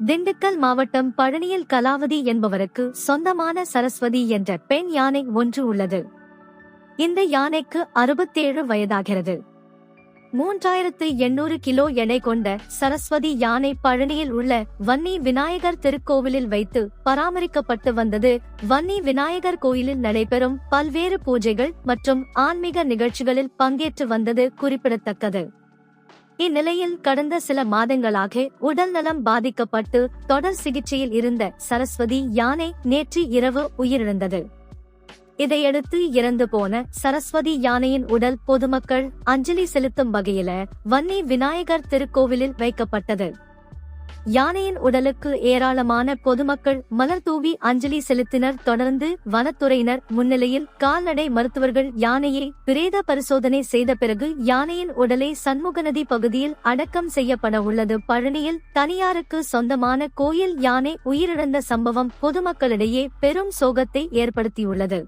திண்டுக்கல் மாவட்டம் பழனியில் கலாவதி என்பவருக்கு சொந்தமான சரஸ்வதி என்ற பெண் யானை ஒன்று உள்ளது. இந்த யானைக்கு 67 வயதாகிறது. 3800 கிலோ எடை கொண்ட சரஸ்வதி யானை பழனியில் உள்ள வன்னி விநாயகர் திருக்கோவிலில் வைத்து பராமரிக்கப்பட்டு வந்தது. வன்னி விநாயகர் கோயிலில் நடைபெறும் பல்வேறு பூஜைகள் மற்றும் ஆன்மீக நிகழ்ச்சிகளில் பங்கேற்று வந்தது குறிப்பிடத்தக்கது. இந்நிலையில் கடந்த சில மாதங்களாக உடல்நலம் பாதிக்கப்பட்டு தொடர் சிகிச்சையில் இருந்த சரஸ்வதி யானை நேற்று இரவு உயிரிழந்தது. இதையடுத்து இறந்து போன சரஸ்வதி யானையின் உடல் பொதுமக்கள் அஞ்சலி செலுத்தும் வகையில வன்னி விநாயகர் திருக்கோவிலில் வைக்கப்பட்டது. யானையின் உடலுக்கு ஏராளமான பொதுமக்கள் மலர் தூவி அஞ்சலி செலுத்தினர். தொடர்ந்து வனத்துறையினர் முன்னிலையில் கால்நடை மருத்துவர்கள் யானையை பிரேத பரிசோதனை செய்த பிறகு யானையின் உடலை சண்முகநதி பகுதியில் அடக்கம் செய்யப்பட உள்ளது. பழனியில் தனியாருக்கு சொந்தமான கோயில் யானை உயிரிழந்த சம்பவம் பொதுமக்களிடையே பெரும் சோகத்தை ஏற்படுத்தியுள்ளது.